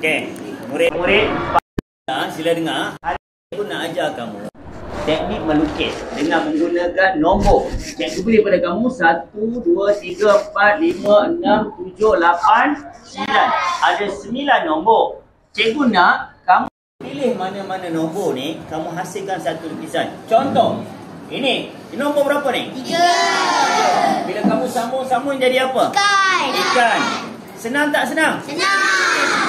Okey, murid-murid sila dengar. Hari ini aku nak ajar kamu teknik melukis dengan menggunakan nombor. Cikgu beri pada kamu 1, 2, 3, 4, 5, 6, 7, 8, 9. Ada 9 nombor. Cikgu nak kamu pilih mana-mana nombor ni, kamu hasilkan satu lukisan. Contoh, ini nombor berapa ni? 3. Bila kamu sambung-sambung jadi apa? Ikan. Senang tak senang? Senang.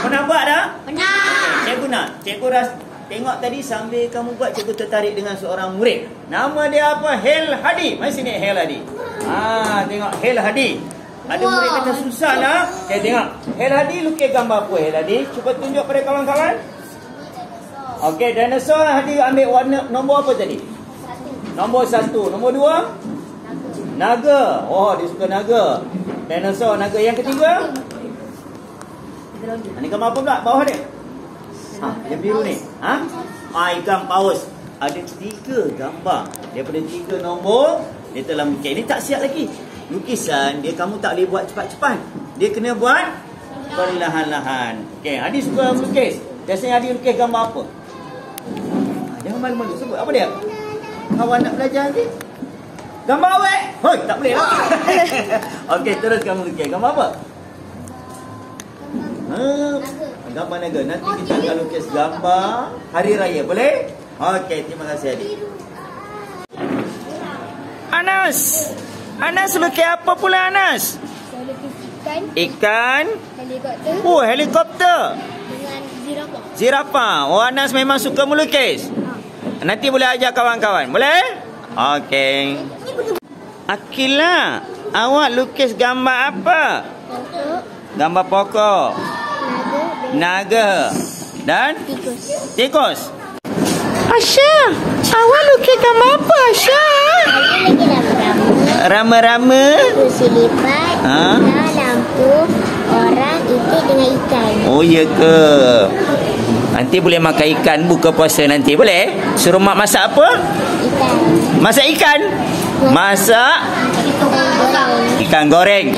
Pernah buat dah? Pernah. Okay, cikgu nak. Cikgu tengok tadi sambil kamu buat, cikgu tertarik dengan seorang murid. Nama dia apa? Hel Hadi. Mari sini Hel Hadi. Tengok Hel Hadi. Ada murid kata susah lah. Okay, tengok. Hel Hadi lukis gambar apa Hel Hadi? Cuba tunjuk pada kawan-kawan. Okey, dinosaur Hadi ambil warna nombor apa tadi? 1. Nombor 1. Nombor 2? Naga. Oh, dia suka naga. Dinosaur, naga. Yang ketiga? Ini gambar apa pula bawah dia? Yang biru ni. Ikan paus. Ada 3 gambar. Daripada 3 nombor, dia telah lukis. Ini tak siap lagi. Lukisan dia kamu tak boleh buat cepat-cepat. Dia kena buat perlahan-lahan. Okey, Hadi suka melukis. Biasanya Hadi lukis gambar apa? Jangan malu-malu, sebut apa dia? Kawan nak belajar nanti? Gambar awet? Hoi, tak boleh lah. Okey, terus kamu lukis. Gambar apa? Gambar naga. Nanti kita akan lukis gambar hari raya. Boleh? Okey, terima kasih Hadi. Anas lukis apa pula Anas? Saya lukis ikan. Ikan? Helikopter. Oh, helikopter. Dengan zirafah. Zirafah. Oh, Anas memang suka melukis. Nanti boleh ajar kawan-kawan. Boleh? Okey. Akila, awak lukis gambar apa? Pokok. Gambar pokok. Naga. Dan? Tikus. Asya, awak lukis gambar apa Asya? Saya lagi rama-rama. Rama-rama? Kursi lipat. Lampu. Orang itik dengan ikan. Oh, ya ke? Nanti boleh makan ikan buka puasa nanti. Boleh? Suruh mak masak apa? Ikan. Masak ikan? Masak? Ikan goreng. Ikan goreng.